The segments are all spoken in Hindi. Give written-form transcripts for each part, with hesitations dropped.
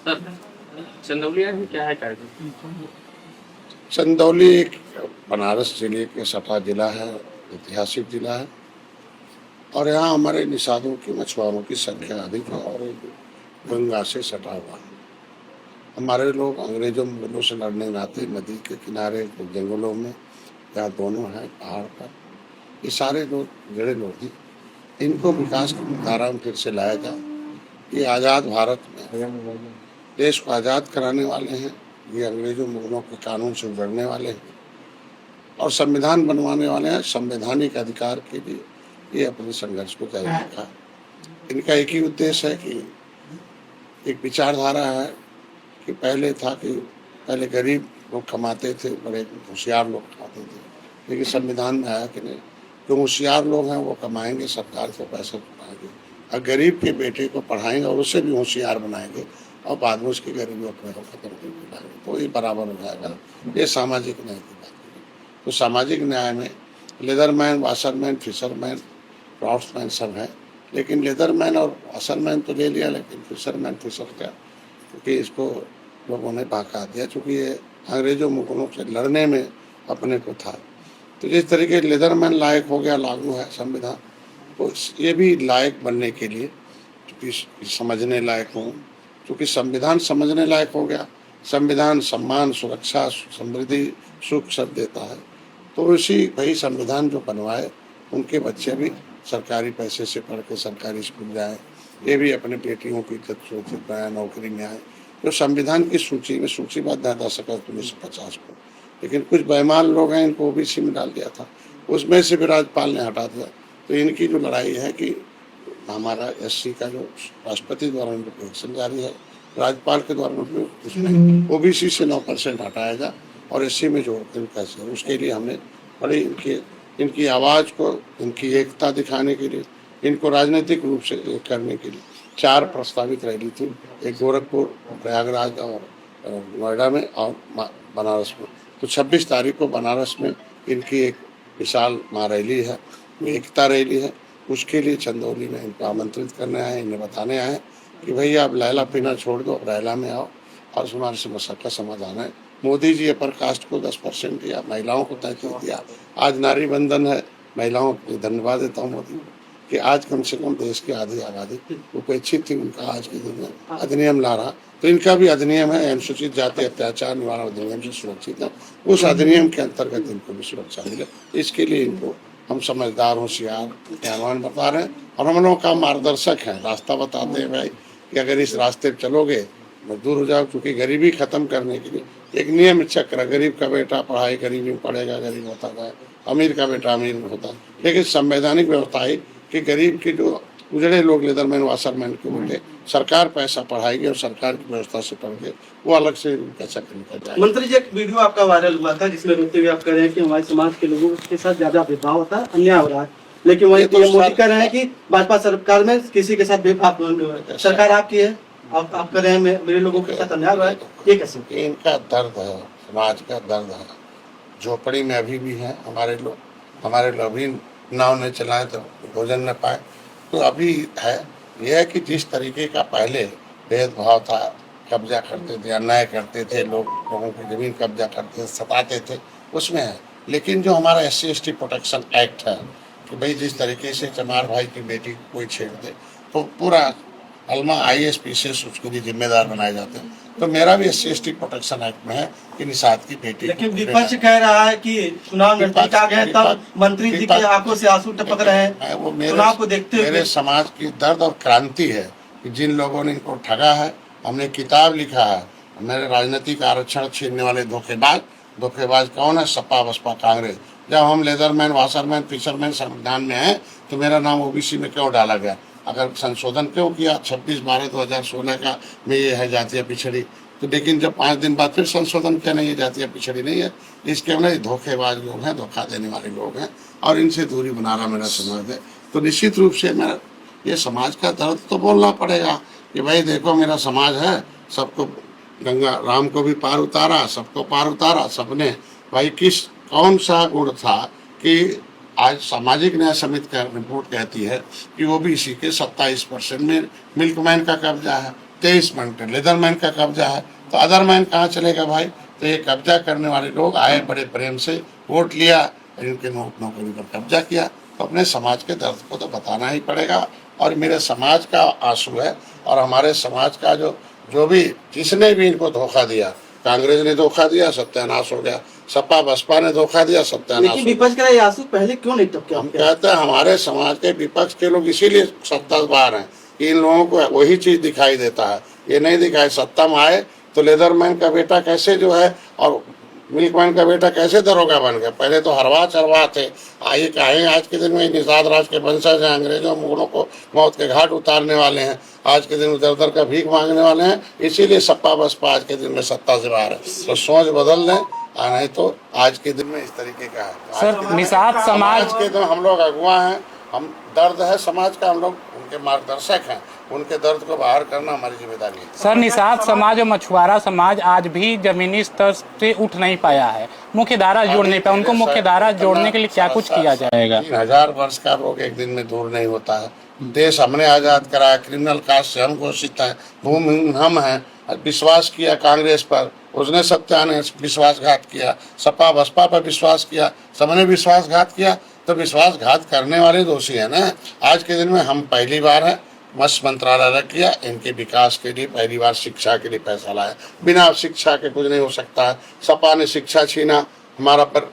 सर, चंदौली में क्या है कार्यक्रम? चंदौली एक बनारस जिले के सटा जिला है, ऐतिहासिक जिला है और यहाँ हमारे निषादों की मछुआरों की संख्या अधिक है और गंगा से सटा हुआ है। हमारे लोग अंग्रेजों मुगलों से लड़ने नाते नदी के किनारे जंगलों में यहाँ दोनों हैं पहाड़ पर, ये सारे लोग जड़े लोग हैं। इनको विकास की धारा में फिर से लाया जाए। ये आज़ाद भारत में देश को आज़ाद कराने वाले हैं, ये अंग्रेजों मुगलों के कानून से उबरने वाले हैं और संविधान बनवाने वाले हैं। संवैधानिक अधिकार के लिए ये अपने संघर्ष को जारी रखा। इनका एक ही उद्देश्य है कि एक विचारधारा है कि पहले था कि पहले गरीब लोग कमाते थे, बड़े होशियार लोग कमाते थे, लेकिन संविधान में आया कि नहीं, जो होशियार लोग हैं वो कमाएंगे, सरकार से पैसे कमाएंगे और गरीब के बेटे को पढ़ाएंगे और उसे भी होशियार बनाएंगे और बाद में उसकी गरीबी अपने को खत्म करके लाएंगे, तो ये बराबर हो जाएगा। ये सामाजिक न्याय की बात है। तो सामाजिक न्याय में लेदरमैन, वाशरमैन, फिशरमैन, क्राफ्ट्समैन सब है, लेकिन लेदरमैन और वाशरमैन तो ले लिया, लेकिन फिशरमैन फिशर क्या, क्योंकि इसको लोगों ने बहका दिया, चूँकि ये अंग्रेजों मुगलों से लड़ने में अपने को था। तो जिस तरीके लेदरमैन लायक हो गया, लागू है संविधान, तो ये भी लायक बनने के लिए, चूँकि समझने लायक हों, चूँकि संविधान समझने लायक हो गया। संविधान सम्मान, सुरक्षा, समृद्धि, सुख सब देता है। तो इसी वही संविधान जो बनवाए उनके बच्चे भी सरकारी पैसे से पढ़ के सरकारी स्कूल जाएँ, ये भी अपने बेटियों की इज्जत सुरक्षित बनाए, नौकरी में आए। जो संविधान की सूची में सूचीबद्ध है 10 अगस्त 1950 को, लेकिन कुछ बेईमान लोग हैं, इनको ओबीसी में डाल दिया था, उसमें से भी राज्यपाल ने हटा दिया। तो इनकी जो लड़ाई है कि हमारा एससी का जो राष्ट्रपति द्वारा नोटिफिकेशन जारी है, राज्यपाल के द्वारा उसमें ओबीसी से 9% हटाया जाए और एससी में जोड़ कर कैसे, उसके लिए हमने बड़ी इनकी आवाज़ को, इनकी एकता दिखाने के लिए, इनको राजनीतिक रूप से एक करने के लिए 4 प्रस्तावित रैली थी, एक गोरखपुर, प्रयागराज और नोएडा में और बनारस में। तो 26 तारीख को बनारस में इनकी एक विशाल महारैली है, एकता रैली है। उसके लिए चंदौली में इनको आमंत्रित करने आए, इन्हें बताने आए कि भैया आप लैला पीना छोड़ दो, रैला में आओ और हमारी समस्या का समाधान है। मोदी जी अपर कास्ट को 10% दिया, महिलाओं को 33 दिया। आज नारी बंधन है, महिलाओं को धन्यवाद देता हूँ मोदी को कि आज कम से कम देश की आधी आबादी उपेक्षित थी, उनका आज के दिन में अधिनियम ला रहा। तो इनका भी अधिनियम है, अनुसूचित जाति अत्याचार निवारण अधिनियम से सुरक्षित है, उस अधिनियम के अंतर्गत इनको भी सुरक्षा मिले। इसके लिए इनको हम समझदार, होशियार, ज्ञानवान बता रहे हैं और हम लोगों का मार्गदर्शक है, रास्ता बताते हैं भाई कि अगर इस रास्ते पर चलोगे मजदूर हो जाओ, क्योंकि गरीबी खत्म करने के लिए एक नियम चक्र, गरीब का बेटा पढ़ाई गरीबी में पढ़ेगा, गरीब होता है, अमीर का बेटा अमीर में होता है। लेकिन संवैधानिक व्यवस्था है कि गरीब के जो उजड़े लोग, लेदरमैन, वाशरमैन के बेटे, सरकार पैसा पढ़ाएगी और सरकार की व्यवस्था से पढ़ के वो अलग से उनका चक्र निकल जाएगा। मंत्री जी, एक वीडियो आपका वायरल हुआ था जिसमें रोते हुए आप कह रहे हैं कि हमारे समाज के लोगों के साथ ज्यादा भेदभाव होता है, अन्याय हो रहा है, लेकिन वही पीएम मोदी कह रहे हैं कि भाजपा सरकार में किसी के साथ भेदभाव, सरकार आपकी है, आप कह रहे हैं मेरे लोगों के साथ अन्याय हुआ है, ये कैसे? इनका दर्द है, समाज का दर्द है। झोपड़ी में अभी भी है हमारे लोग अभी नाव नहीं चलाए तो भोजन न पाए। तो अभी है यह है कि जिस तरीके का पहले भेदभाव था, कब्जा करते थे, अन्याय करते थे, लोगों की जमीन कब्जा करते थे, सताते थे, उसमें है। लेकिन जो हमारा SC/ST प्रोटेक्शन एक्ट है कि भाई जिस तरीके से चमार भाई की बेटी कोई छेड़ दे तो पूरा अलमा IAS PCS उसके लिए जिम्मेदार बनाए जाते हैं। तो मेरा भी SC/ST प्रोटेक्शन एक्ट में है कि निषाद की बेटी, लेकिन विपक्ष कह रहा है कि चुनाव नजदीक आ गए तब मंत्री जी के आंखों से आंसू टपक रहे हैं, वो चुनाव को देखते हुए मेरे समाज की दर्द और क्रांति है कि जिन लोगों ने इनको ठगा है। हमने किताब लिखा है, मेरे राजनीतिक आरक्षण छीनने वाले धोखेबाज कौन है? सपा, बसपा, कांग्रेस। जब हम लेदरमैन, वाशरमैन, फिशरमैन संविधान में है तो मेरा नाम OBC में क्यों डाला गया? अगर संशोधन क्यों किया 26/12/2016 का में ये है जातीय पिछड़ी, तो लेकिन जब 5 दिन बाद फिर संशोधन किया नहीं, ये जातीय पिछड़ी नहीं है। इसके मतलब धोखेबाज लोग हैं, धोखा देने वाले लोग हैं और इनसे दूरी बनाना मेरा समाज है। तो निश्चित रूप से मेरा ये समाज का दर्द तो बोलना पड़ेगा कि भाई देखो मेरा समाज है, सबको गंगा राम को भी पार उतारा, सबको पार उतारा सबने। भाई कौन सा गुण था कि आज सामाजिक न्याय समिति का रिपोर्ट कहती है कि OBC के 27% में मिल्कमैन का कब्जा है, 23 मिनट लेदरमैन का कब्जा है, तो अदरमैन कहाँ चलेगा भाई। तो ये कब्जा करने वाले लोग आए, बड़े प्रेम से वोट लिया, इनके नौकरी पर कब्जा किया, तो अपने समाज के दर्द को तो बताना ही पड़ेगा। और मेरे समाज का आंसू है, और हमारे समाज का जो भी जिसने भी इनको धोखा दिया, कांग्रेस ने धोखा दिया, सत्यानाश हो गया, सपा बसपा ने धोखा दिया, सत्यानाश। लेकिन विपक्ष का ये आंसू पहले क्यों नहीं टपके? हम कहते हैं हमारे समाज के विपक्ष के लोग इसीलिए सत्ता बाहर हैं, इन लोगों को वही चीज दिखाई देता है, ये नहीं दिखाई। सत्ता में आए तो लेदरमैन का बेटा कैसे जो है और मिल्कमैन का बेटा कैसे दरोगा बन गया। पहले तो हरवा चरवा थे, आइए कहें आज के दिन में निषाद राज के वंशज हैं, अंग्रेजों मुगलों को मौत के घाट उतारने वाले हैं, आज के दिन में दर दर का भीख मांगने वाले हैं, इसीलिए सपा बसपा आज के दिन में सत्ता से बाहर है। तो सोच बदल लें, नहीं तो आज के दिन में इस तरीके का है। सर निषाद समाज के तो हम लोग अगुआ हैं, हम दर्द है समाज का, हम लोग उनके मार्गदर्शक हैं, उनके दर्द को बाहर करना हमारी जिम्मेदारी है। सर निषाद समाज और मछुआरा समाज आज भी जमीनी स्तर से उठ नहीं पाया है, मुख्य धारा जोड़ नहीं पाया, उनको मुख्य धारा जोड़ने के लिए क्या कुछ किया जाएगा? 3000 वर्ष का रोग एक दिन में दूर नहीं होता है। देश हमने आजाद कराया, क्रिमिनल कास्ट से हम घोषित है, भूमि हम हैं, विश्वास किया कांग्रेस पर, उसने सत्या ने विश्वासघात किया, सपा बसपा पर विश्वास किया, सबने विश्वासघात किया, तो विश्वासघात करने वाले दोषी है ना। आज के दिन में हम पहली बार है मत्स्य मंत्रालय रख किया, इनके विकास के लिए पहली बार शिक्षा के लिए पैसा लाया, बिना शिक्षा के कुछ नहीं हो सकता है। सपा ने शिक्षा छीना हमारा पर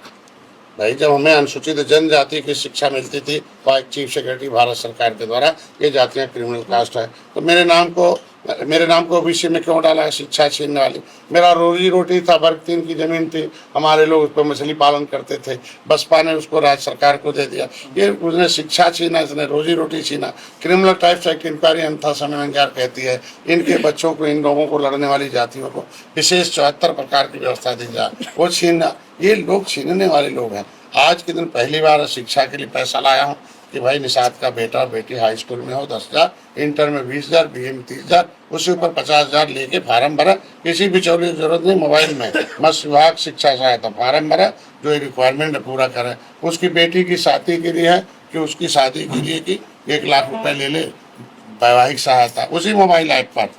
भाई, जब हमें अनुसूचित जनजाति की शिक्षा मिलती थी तो एक चीफ सेक्रेटरी भारत सरकार के द्वारा ये जातियां क्रिमिनल कास्ट है, तो मेरे नाम को ओबीसी में क्यों डाला है? शिक्षा छीनने वाली। मेरा रोजी रोटी था, वर्ग 3 की जमीन थी, हमारे लोग उस पर मछली पालन करते थे, बसपा ने उसको राज्य सरकार को दे दिया। ये उसने शिक्षा छीना, इसने रोजी रोटी छीना। क्रिमिनल टाइप्स एक्ट इंक्वायरी अंथा समन्वयकार कहती है इनके बच्चों को, इन लोगों को लड़ने वाली जातियों को विशेष 74 प्रकार की व्यवस्था दी जाए, वो छीनना। ये लोग छीनने वाले लोग हैं। आज के दिन पहली बार शिक्षा के लिए पैसा लाया हूँ कि भाई निषाद का बेटा और बेटी हाई स्कूल में हो 10,000, इंटर में 20,000, बीए में 30,000, उसके ऊपर 50,000 लेके फार्म भरा, किसी बिचौली की जरूरत नहीं, मोबाइल में मत्स्य विभाग शिक्षा सहायता फार्म भरा, जो रिक्वायरमेंट पूरा करे। उसकी बेटी की शादी के लिए है कि उसकी शादी के लिए कि 1 लाख रुपए ले ले वैवाहिक सहायता उसी मोबाइल ऐप पर।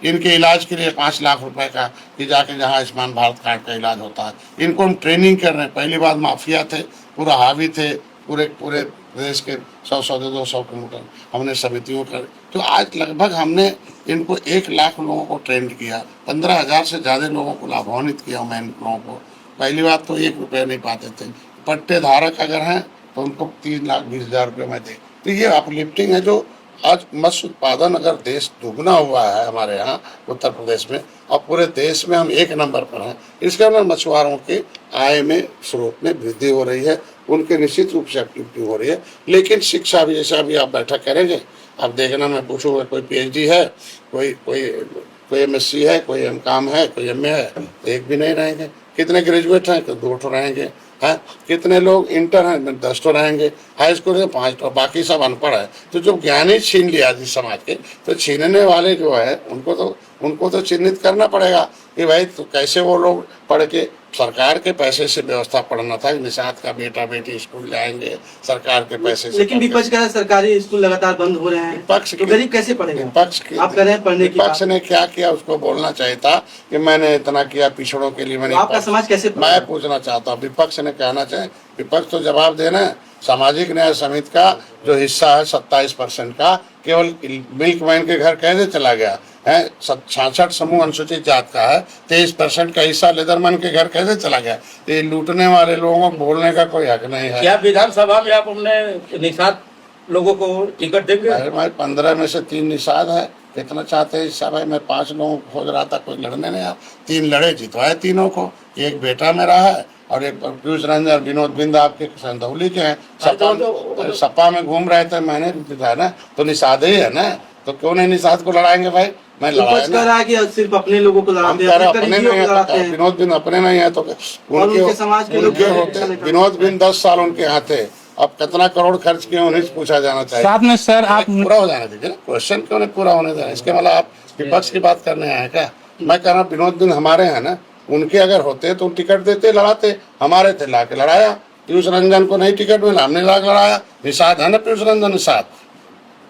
इनके इलाज के लिए 5 लाख रुपए का कि जाके जहाँ आयुष्मान भारत कार्ड का इलाज होता है, इनको हम ट्रेनिंग कर रहे हैं। पहली बार माफिया थे, पूरा हावी थे, पूरे देश के 100-200 किलोमीटर हमने समितियों कर, तो आज लगभग हमने इनको 1 लाख लोगों को ट्रेंड किया, 15,000 से ज़्यादा लोगों को लाभान्वित किया मैं इन लोगों को। पहली बात तो 1 रुपये नहीं पाते थे, पट्टे धारक अगर हैं तो उनको 3,20,000 रुपये में दे। तो ये अपलिफ्टिंग है जो आज मत्स्य उत्पादन अगर देश दुगना हुआ है हमारे यहाँ उत्तर प्रदेश में, और पूरे देश में हम 1 नंबर पर हैं। इसके अंदर मछुआरों के आय में स्रोत में वृद्धि हो रही है, उनके निश्चित रूप से एक्टिविटी हो रही है। लेकिन शिक्षा भी, जैसा अभी आप बैठक करेंगे, आप देखना, मैं पूछूंगा कोई PhD है, कोई MSc है, कोई MCom है, कोई MA है, एक भी नहीं रहेंगे। कितने ग्रेजुएट हैं? तो 2 रहेंगे। है कितने लोग इंटर हैं? 10 रहेंगे। हाई स्कूल में 5, बाकी सब अनपढ़ है। तो जो ज्ञानी छीन लिया जिस समाज के, तो छीनने वाले जो है उनको तो चिन्हित करना पड़ेगा कि भाई तो कैसे वो लोग पढ़ के सरकार के पैसे से व्यवस्था पढ़ना था। निषाद का बेटा बेटी स्कूल जाएंगे सरकार के पैसे से। लेकिन विपक्ष का सरकारी स्कूल लगातार बंद हो रहे हैं, विपक्ष तो गरीब कैसे पढ़ेगा? आप कह रहे हैं पढ़ने की बात। विपक्ष ने क्या किया उसको बोलना चाहिए था कि मैंने इतना किया पिछड़ों के लिए। मैंने तो आपका समाज कैसे? मैं पूछना चाहता हूँ, विपक्ष ने कहना चाहिए, विपक्ष तो जवाब देना है। सामाजिक न्याय समिति का जो हिस्सा है 27% का, केवल मिल्कमैन के घर कैसे चला गया है? 66 समूह अनुसूचित जात का है, 23% का हिस्सा लेदरमैन के घर कैसे चला गया? ये लूटने वाले लोगों को बोलने का कोई हक नहीं है। क्या विधानसभा में आप अपने निषाद लोगों को टिकट देंगे? हमारे 15 में से 3 निषाद है। कितना चाहते हैं हिस्सा भाई? मैं 5 लोगों को खोज रहा था, कोई लड़ने नहीं आया। 3 लड़े, जितवाए तीनों को। एक बेटा मेरा है और एक पीयूष रंजन और विनोद बिंद आपके संधौली के हैं। सपा में घूम रहे थे, मैंने है ना, तो निषाद ही है ना, तो क्यों नहीं निषाद को लड़ाएंगे भाई? मैं लड़ाया कि सिर्फ अपने लोगों को लड़ाते हैं। विनोद बिंद अपने नहीं है तो उनके समाज के लोग होते। विनोद बिंद 10 साल उनके यहाँ थे, अब कितना करोड़ खर्च किए उन्हें पूछा जाना चाहिए। साथ में सर आप पूरा हो जाने दीजिए ना, क्वेश्चन क्यों नहीं पूरा होने देना? इसके मतलब आप विपक्ष की बात करने आए क्या? मैं कह रहा विनोद बिंद हमारे हैं ना, उनके अगर होते तो टिकट देते, लड़ाते। हमारे थे, लाके लड़ाया। पीयूष रंजन को नहीं टिकट मिला, हमने लाके लड़ाया। निषाद है ना, पीयूष रंजन निषाद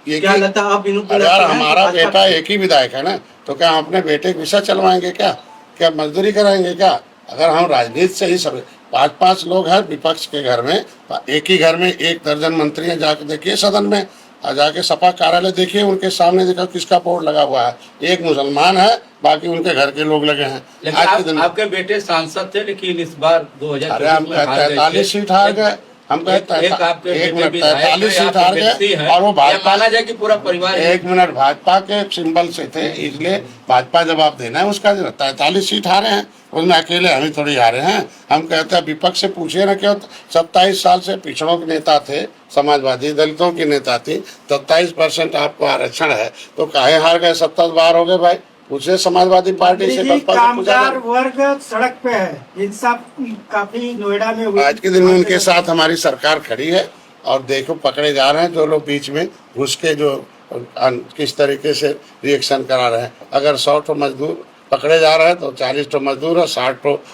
ये क्या कि- लगता है आप विनोद अरे दुल्ला यार, को हैं? हमारा भाजपा- बेटा एक ही विधायक है ना, तो क्या हम अपने बेटे की विषय चलवाएंगे क्या? क्या मजदूरी कराएंगे क्या? अगर हम राजनीति से ही सब 5-5 लोग हैं विपक्ष के घर में, एक ही घर में 1 दर्जन मंत्री हैं, जाके देखिए सदन में, और जाके सपा कार्यालय देखिए, उनके सामने देखो किसका बोर्ड लगा हुआ है, एक मुसलमान है, बाकी उनके घर के लोग लगे हैं। लेकिन आज के दिन आपके बेटे सांसद थे, लेकिन इस बार अरे हम 2024 में हार गए थे। 43 सीट हार गए, हम एक आपके एक बेटे मिनट विधायक 43 हैं, सीट आप हार व्यक्ति गए, हैं। और वो यह भाजपा, माना जाए कि पूरा परिवार एक मिनट, भाजपा के सिंबल से थे, इसलिए भाजपा जवाब देना है उसका। 43 सीट हारे हैं, उसमें अकेले हम ही थोड़ी हारे हैं। हम कहते हैं विपक्ष से पूछिए ना, क्यों 27 साल से पिछड़ों के नेता थे, समाजवादी दलितों की नेता थी, 27% आपको आरक्षण है, तो काहे हार गए? 70 बार हो गए भाई, पूछे समाजवादी पार्टी से, जी, बसपा से पूछा कामगार जाए। वर्ग सड़क पे है, इंसाफ काफी नोएडा में हुई। आज के दिन में उनके साथ हमारी सरकार खड़ी है, और देखो पकड़े जा रहे हैं जो लोग बीच में घुस के जो किस तरीके से रिएक्शन करा रहे हैं। अगर 100 ठो मजदूर पकड़े जा रहे हैं तो 40 ठो मजदूर और 60 ठो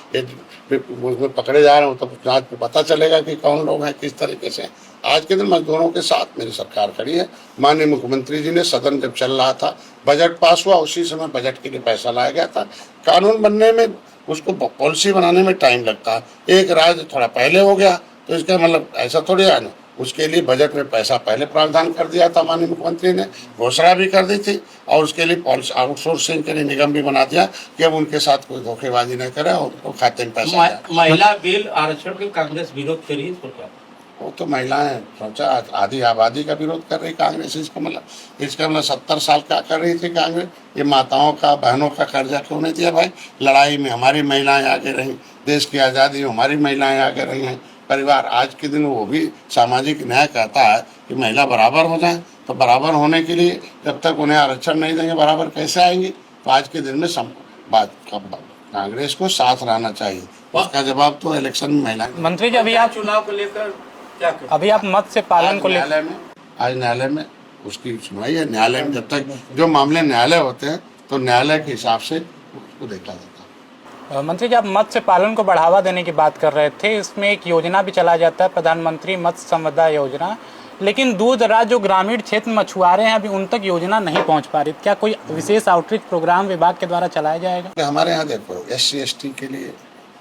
उसमें पकड़े जा रहे हैं, तो जांच में पता चलेगा कि कौन लोग हैं, किस तरीके से। आज के दिन मजदूरों के साथ मेरी सरकार खड़ी है। माननीय मुख्यमंत्री जी ने, सदन जब चल रहा था, बजट पास हुआ, उसी समय बजट के लिए पैसा लाया गया था। कानून बनने में, उसको पॉलिसी बनाने में टाइम लगता है। एक राज्य थोड़ा पहले हो गया तो इसका मतलब ऐसा थोड़ी है ना, उसके लिए बजट में पैसा पहले प्रावधान कर दिया था, माननीय मुख्यमंत्री ने घोषणा भी कर दी थी, और उसके लिए पॉलिसी आउटसोर्सिंग के लिए निगम भी बना दिया कि अब उनके साथ कोई धोखेबाजी न करे और उनको खाते में पैसा जाए। महिला बिल आरक्षण के कांग्रेस विरोध करी, इसको क्या? वो तो महिलाएं सोचा आधी आबादी का विरोध कर रही कांग्रेस। इसका मतलब 70 साल क्या कर रही थी कांग्रेस? ये माताओं का, बहनों का कर्जा क्यों नहीं दिया भाई? लड़ाई में हमारी महिलाएं आगे रही, देश की आज़ादी में हमारी महिलाएं आगे रही हैं। परिवार आज के दिन वो भी सामाजिक न्याय कहता है कि महिला बराबर हो जाए, तो बराबर होने के लिए जब तक उन्हें आरक्षण नहीं देंगे, बराबर कैसे आएंगी? तो आज के दिन में कांग्रेस को साथ रहना चाहिए। उसका जवाब तो इलेक्शन में महिला। मंत्री जी, अभी आप चुनाव को लेकर क्या करें? अभी आप मत्स्य पालन को लेकर, आज न्यायालय में उसकी सुनवाई है। न्यायालय में जब तक जो मामले न्यायालय होते हैं तो न्यायालय के हिसाब से उसको देखा जाता है। मंत्री जी, आप मत्स्य पालन को बढ़ावा देने की बात कर रहे थे, इसमें एक योजना भी चला जाता है, प्रधानमंत्री मत्स्य संपदा योजना, लेकिन दूर दराज जो ग्रामीण क्षेत्र मछुआरे हैं अभी उन तक योजना नहीं पहुंच पा रही। क्या कोई विशेष आउटरीच प्रोग्राम विभाग के द्वारा चलाया जाएगा? हमारे यहाँ देखो SC ST के लिए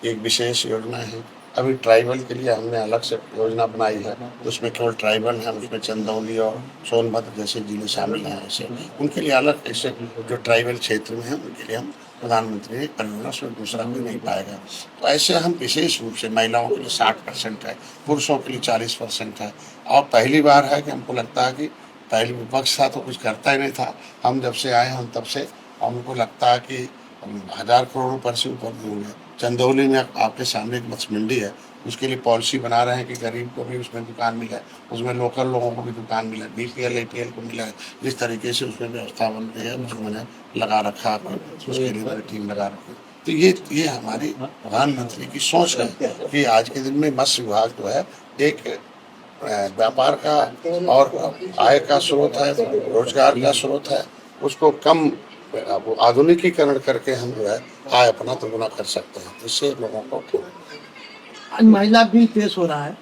एक विशेष योजना है। अभी ट्राइबल के लिए हमने अलग से योजना बनाई है, उसमें केवल ट्राइबल है, उसमें चंदौली और सोनभद्र जैसे जिले शामिल हैं। ऐसे उनके लिए अलग, ऐसे जो ट्राइबल क्षेत्र में हैं उनके लिए हम प्रधानमंत्री परियोजना से दूसरा कोई नहीं पाएगा। तो ऐसे हम विशेष रूप से महिलाओं के लिए 60% है, पुरुषों के लिए 40% है। और पहली बार है कि हमको लगता है कि पहले विपक्ष था तो कुछ करता ही नहीं था, हम जब से आए हम तब से हमको लगता है कि 1000 करोड़ रुपये से ऊपर होंगे। चंदौली में आपके सामने एक मत्स्य मंडी है, उसके लिए पॉलिसी बना रहे हैं कि गरीब को भी उसमें दुकान मिले, उसमें लोकल लोगों को भी दुकान मिले, BPL APL को मिला है। जिस तरीके से उसमें व्यवस्था बन रही है उसको मैंने लगा रखा है, उसके लिए मैंने टीम लगा रखी है। तो ये हमारी प्रधानमंत्री की सोच है कि आज के दिन में मत्स्य विभाग जो है एक व्यापार का और आय का स्रोत है, रोजगार का स्रोत है। उसको कम आधुनिकीकरण करके हम जो है आय अपना दोगुना कर सकते हैं, इससे लोगों को। आज महिला बिल पेश हो रहा है,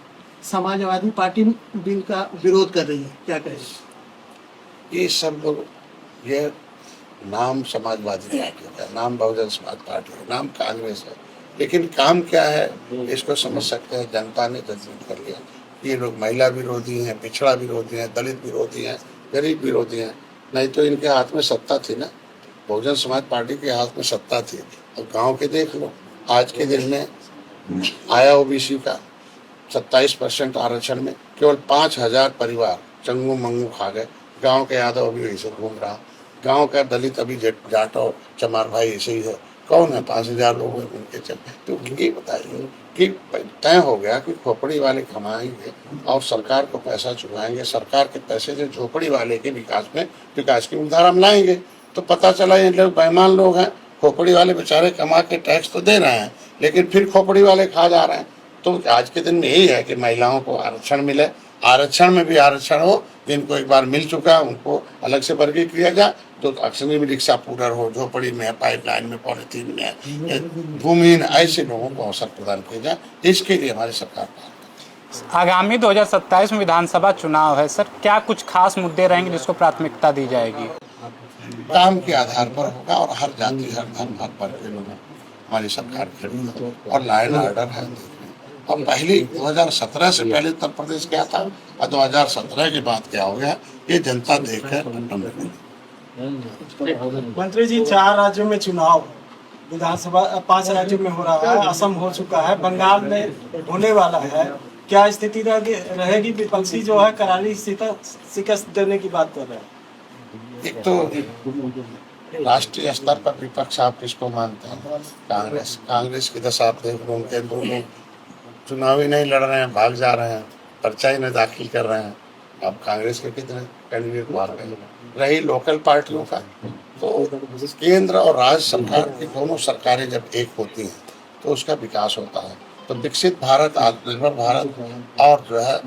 समाजवादी पार्टी बिल का विरोध कर रही है, क्या कहेंगे? ये सब लोग, ये नाम समाजवादी पार्टी का, नाम बहुजन समाज पार्टी का, नाम कांग्रेस है, लेकिन काम क्या है इसको समझ सकते हैं। जनता ने जजमेंट कर लिया। ये लोग महिला विरोधी हैं, पिछड़ा विरोधी हैं, दलित विरोधी हैं, गरीब विरोधी हैं। नहीं तो इनके हाथ में सत्ता थी ना, बहुजन समाज पार्टी के हाथ में सत्ता थी। और गांव के देख लो, आज के दिन में आया OBC का 27% आरक्षण में केवल 5000 परिवार चंगू मंगू खा गए। गांव के यादव अभी वैसे घूम रहा, गांव का दलित अभी जाटो चमार भाई ऐसे ही है। कौन है 5000 लोग हैं उनके चलते? तो ये बताइए कि तय हो गया कि खोपड़ी वाले कमाएंगे और सरकार को पैसा चुकाएंगे, सरकार के पैसे से झोपड़ी वाले के विकास की मुद्दा हम लाएंगे। तो पता चला ये लोग बेईमान लोग हैं। खोपड़ी वाले बेचारे कमा के टैक्स तो दे रहे हैं, लेकिन फिर खोपड़ी वाले खा जा रहे हैं। तो आज के दिन में यही है कि महिलाओं को आरक्षण मिले, आरक्षण में भी आरक्षण हो। जिनको एक बार मिल चुका है उनको अलग से वर्गीकृत किया जाए। तो अक्सर में रिक्शा पूरर हो, झोपड़ी में है, पाइपलाइन में, पॉलिथीन में है, भूमिहीन, ऐसे लोगों को अवसर प्रदान किया जाए। इसके लिए हमारी सरकार आगामी 2027 में विधानसभा चुनाव है सर, क्या कुछ खास मुद्दे रहेंगे जिसको प्राथमिकता दी जाएगी? काम के आधार पर होगा और हर जाति, हर धर्म, हर वर्ग के लोग हमारी सरकार खड़ी है और लाइन ऑर्डर है। और पहली 2017 से पहले उत्तर प्रदेश क्या था और 2017 के बाद क्या हो गया, ये जनता देख है। मंत्री जी, 4 राज्यों में चुनाव, विधानसभा 5 राज्यों में हो रहा है, असम हो चुका है, बंगाल में होने वाला है, क्या स्थिति रहेगी? विपक्षी जो है करारी शिकस्त देने की बात कर रहे हैं। एक तो राष्ट्रीय स्तर पर विपक्ष आप किसको मानते हैं? कांग्रेस की दशा आप देख लो, उनके दोनों चुनाव ही नहीं लड़ रहे हैं, भाग जा रहे हैं, पर्चा ही नहीं दाखिल कर रहे हैं। अब कांग्रेस के कितने कैंडिडेट बाहर गए। रही लोकल पार्टियों का, तो केंद्र और राज्य सरकार की दोनों सरकारें जब एक होती हैं तो उसका विकास होता है। तो विकसित भारत, आत्मनिर्भर भारत और जो है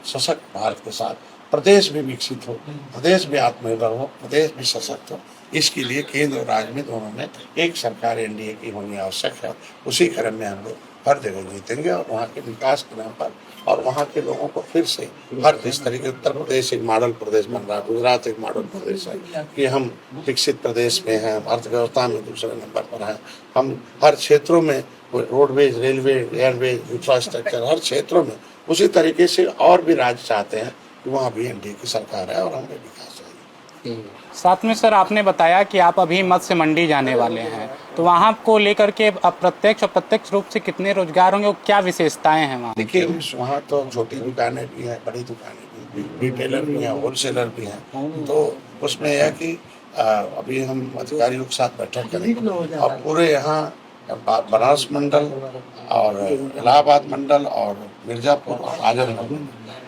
सशक्त भारत के साथ प्रदेश भी विकसित हो, प्रदेश भी आत्मनिर्भर हो, प्रदेश भी सशक्त हो, इसके लिए केंद्र और राज्य में दोनों में एक सरकार एनडीए की होनी आवश्यक है। उसी क्रम में हम लोग हर जगह जीतेंगे और वहाँ के विकास के नाम पर और वहाँ के लोगों को फिर से हर जिस तरीके उत्तर प्रदेश एक मॉडल प्रदेश बन रहा है, गुजरात एक मॉडल प्रदेश है कि हम विकसित प्रदेश में हैं, अर्थव्यवस्था में दूसरे नंबर पर हैं, हम हर क्षेत्रों में रोडवेज, रेलवे, एयरवेज, इंफ्रास्ट्रक्चर हर क्षेत्रों में उसी तरीके से और भी राज्य चाहते हैं कि वहाँ भी एनडीए की सरकार है और हमें विकास चाहिए। साथ में सर आपने बताया कि आप अभी मत्स्य मंडी जाने वाले हैं, तो वहाँ को लेकर के अप्रत्यक्ष और प्रत्यक्ष रूप से कितने रोजगार होंगे और क्या विशेषताएं हैं वहाँ? देखिए, वहाँ तो छोटी दुकानें भी हैं, बड़ी दुकानें भी, रिटेलर भी हैं, होलसेलर भी हैं। तो उसमें यह कि अभी हम अधिकारियों के साथ बैठक करेंगे और पूरे यहाँ बनारस मंडल और इलाहाबाद मंडल और मिर्जापुर और आजमगढ़,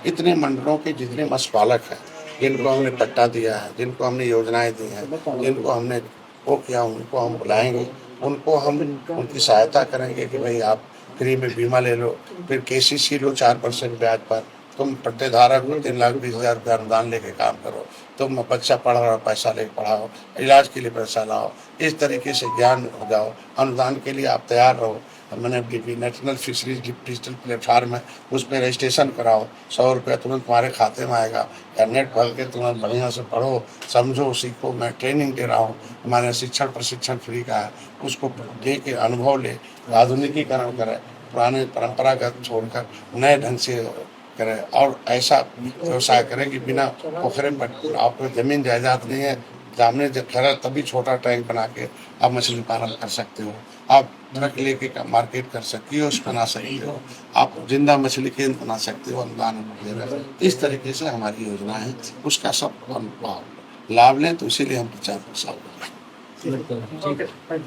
इतने मंडलों के जितने मत्स्यपालक हैं, जिनको हमने पट्टा दिया है, जिनको हमने योजनाएं दी हैं, जिनको हमने वो किया, उनको हम बुलाएंगे, उनको हम उनकी सहायता करेंगे कि भाई आप फ्री में बीमा ले लो, फिर केसीसी लो 4% ब्याज पर, तुम पट्टेधारक को 3,20,000 रुपया अनुदान लेके काम करो, तुम बच्चा पढ़ रहा हो पैसा लेके पढ़ाओ, इलाज के लिए पैसा लाओ, इस तरीके से ज्ञान हो जाओ, अनुदान के लिए आप तैयार रहो। मैंने नेशनल फिशरीज डिजिटल प्लेटफार्म है, उसमें रजिस्ट्रेशन कराओ, 100 रुपया तुरंत तुम्हारे खाते में आएगा, या नेट भर के तुरंत बढ़िया से पढ़ो, समझो, सीखो। मैं ट्रेनिंग दे रहा हूँ, हमारे शिक्षण प्रशिक्षण फ्री का है, उसको दे के अनुभव ले, आधुनिकीकरण करें, पुराने परंपरागत छोड़कर नए ढंग से करें और ऐसा व्यवसाय करें कि बिना पोखरे में आपको जमीन जायदाद नहीं है, सामने खरा तभी छोटा टैंक बना के आप मछली पालन कर सकते हो, आप ट्रक लेके मार्केट कर सकते हो, कियोस्क बना सकते हो, आप जिंदा मछली केंद्र बना सकते हो, अनुदान वगैरह। इस तरीके से हमारी योजना है, उसका सब लाभ लें। तो इसीलिए हम प्रचार प्रसार कर रहे हैं।